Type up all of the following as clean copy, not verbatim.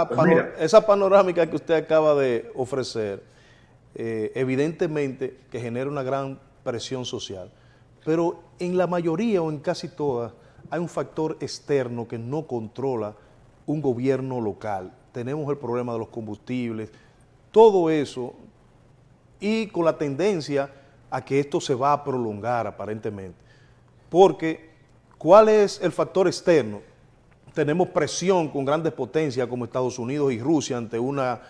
Pues mira, Esa panorámica que usted acaba de ofrecer, evidentemente que genera una gran presión social, pero en la mayoría o en casi todas hay un factor externo que no controla un gobierno local. Tenemos el problema de los combustibles, todo eso, y con la tendencia a que esto se va a prolongar aparentemente. Porque, ¿cuál es el factor externo? Tenemos presión con grandes potencias como Estados Unidos y Rusia ante una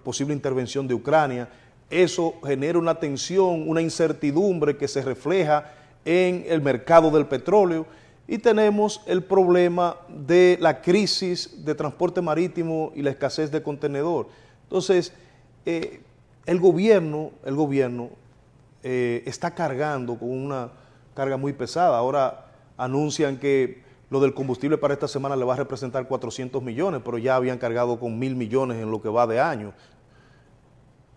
posible intervención de Ucrania. Eso genera una tensión, una incertidumbre que se refleja en el mercado del petróleo, y tenemos el problema de la crisis de transporte marítimo y la escasez de contenedor. Entonces, el gobierno está cargando con una carga muy pesada. Ahora anuncian que lo del combustible para esta semana le va a representar 400 millones, pero ya habían cargado con 1.000 millones en lo que va de año.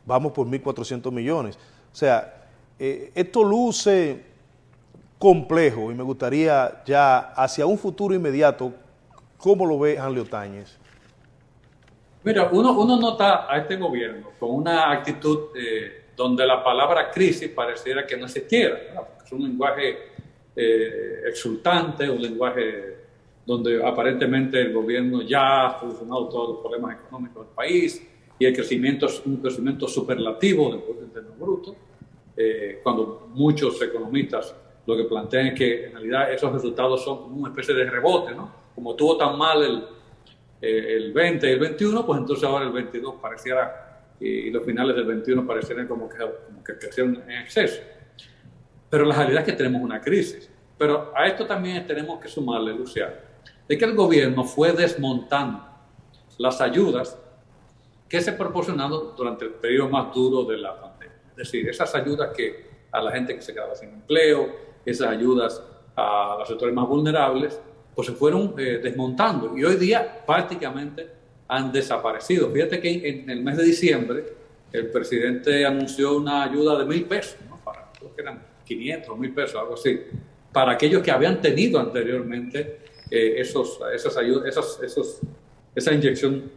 Vamos por 1.400 millones. O sea, esto luce complejo y me gustaría ya hacia un futuro inmediato, ¿cómo lo ve Hanley Otañez? mira, uno nota a este gobierno con una actitud donde la palabra crisis pareciera que no existiera, ¿verdad? Porque es un lenguaje exultante, un lenguaje donde aparentemente el gobierno ya ha solucionado todos los problemas económicos del país y el crecimiento es un crecimiento superlativo del Producto Interno Bruto, cuando muchos economistas lo que plantean es que en realidad esos resultados son una especie de rebote, ¿no? Como tuvo tan mal el 20 y el 21, pues entonces ahora el 22 pareciera, y los finales del 21 parecieran como que crecieron en exceso. Pero la realidad es que tenemos una crisis. Pero a esto también tenemos que sumarle, Luciano, de que el gobierno fue desmontando las ayudas que se proporcionaron durante el periodo más duro de la pandemia. Es decir, esas ayudas que a la gente que se quedaba sin empleo, esas ayudas a los sectores más vulnerables, pues se fueron desmontando y hoy día prácticamente han desaparecido. Fíjate que en el mes de diciembre el presidente anunció una ayuda de 1.000 pesos, ¿no? Para, creo que eran 500 o 1.000 pesos, algo así, para aquellos que habían tenido anteriormente esas ayudas, esa inyección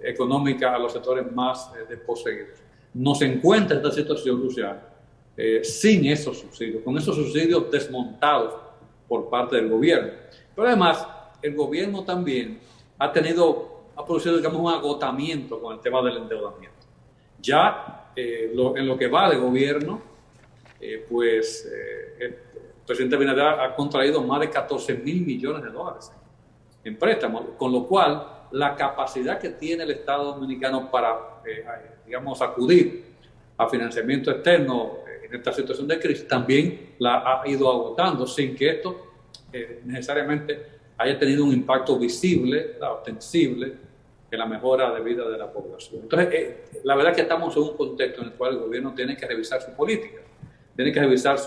económica a los sectores más desposeídos. Nos encuentra esta situación, Luciano, sin esos subsidios, con esos subsidios desmontados por parte del gobierno. Pero además, el gobierno también ha producido, digamos, un agotamiento con el tema del endeudamiento. Ya en lo que va de gobierno, el presidente Abinader ha contraído más de 14.000 millones de dólares en préstamos, con lo cual la capacidad que tiene el Estado Dominicano para, digamos, acudir a financiamiento externo en esta situación de crisis también la ha ido agotando sin que esto necesariamente haya tenido un impacto visible, ostensible en la mejora de vida de la población. Entonces, la verdad es que estamos en un contexto en el cual el gobierno tiene que revisar su política, tiene que revisar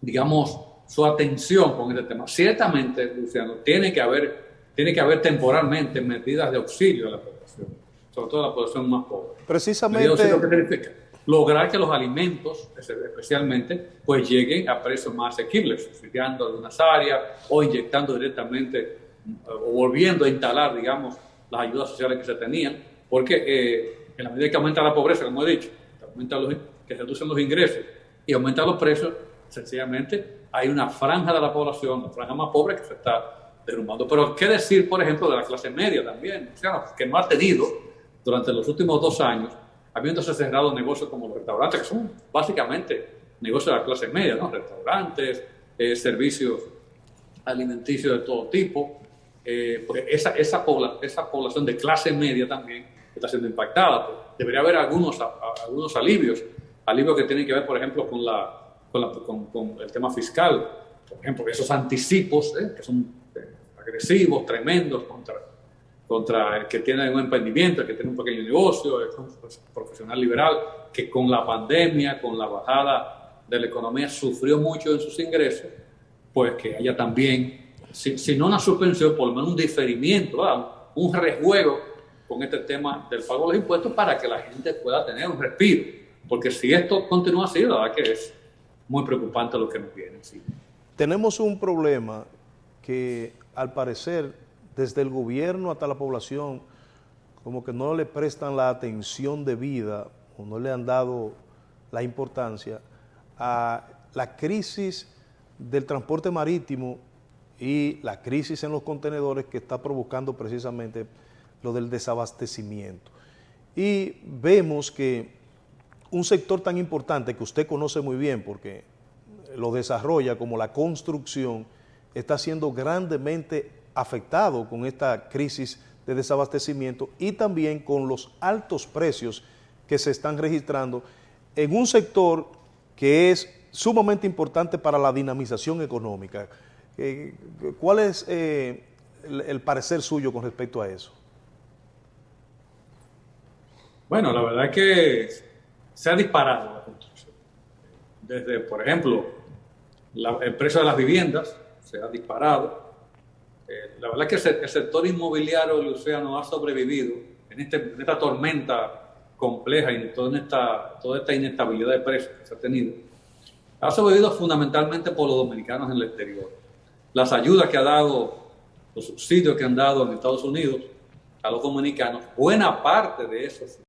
digamos, su atención con este tema. Ciertamente, Luciano, tiene que haber temporalmente medidas de auxilio a la población, sobre todo a la población más pobre. Precisamente. ¿Qué significa? Lograr que los alimentos, especialmente, pues lleguen a precios más asequibles, subsidiando algunas áreas o inyectando directamente o volviendo a instalar, digamos, las ayudas sociales que se tenían, porque en la medida que aumenta la pobreza, como he dicho, que se reducen los ingresos y aumentan los precios, sencillamente hay una franja de la población, la franja más pobre, que se está derrumbando. Pero ¿qué decir, por ejemplo, de la clase media también? O sea, que no ha tenido durante los últimos 2 años, habiéndose cerrado negocios como los restaurantes, que son básicamente negocios de la clase media, ¿no? Restaurantes, servicios alimenticios de todo tipo, porque esa población de clase media también está siendo impactada. Pues debería haber algunos alivios que tienen que ver, por ejemplo, con el tema fiscal, por ejemplo, esos anticipos que son agresivos, tremendos contra el que tiene un emprendimiento, el que tiene un pequeño negocio, es un profesional liberal que con la pandemia, con la bajada de la economía, sufrió mucho en sus ingresos, pues que haya también, si no una suspensión, por lo menos un diferimiento, ¿verdad? Un rejuego con este tema del pago de los impuestos para que la gente pueda tener un respiro. Porque si esto continúa así, la verdad que es muy preocupante lo que nos viene. Sí. Tenemos un problema que al parecer desde el gobierno hasta la población, como que no le prestan la atención debida o no le han dado la importancia a la crisis del transporte marítimo y la crisis en los contenedores que está provocando precisamente lo del desabastecimiento. Y vemos que un sector tan importante que usted conoce muy bien porque lo desarrolla, como la construcción, está siendo grandemente afectado con esta crisis de desabastecimiento y también con los altos precios que se están registrando en un sector que es sumamente importante para la dinamización económica. ¿Cuál es el parecer suyo con respecto a eso? Bueno, la verdad es que se ha disparado la construcción. Desde, por ejemplo, el precio de las viviendas se ha disparado. La verdad es que el sector inmobiliario del océano ha sobrevivido en esta tormenta compleja y toda esta inestabilidad de precios que se ha tenido. Ha sobrevivido fundamentalmente por los dominicanos en el exterior. Las ayudas que ha dado, los subsidios que han dado en Estados Unidos a los dominicanos, buena parte de esos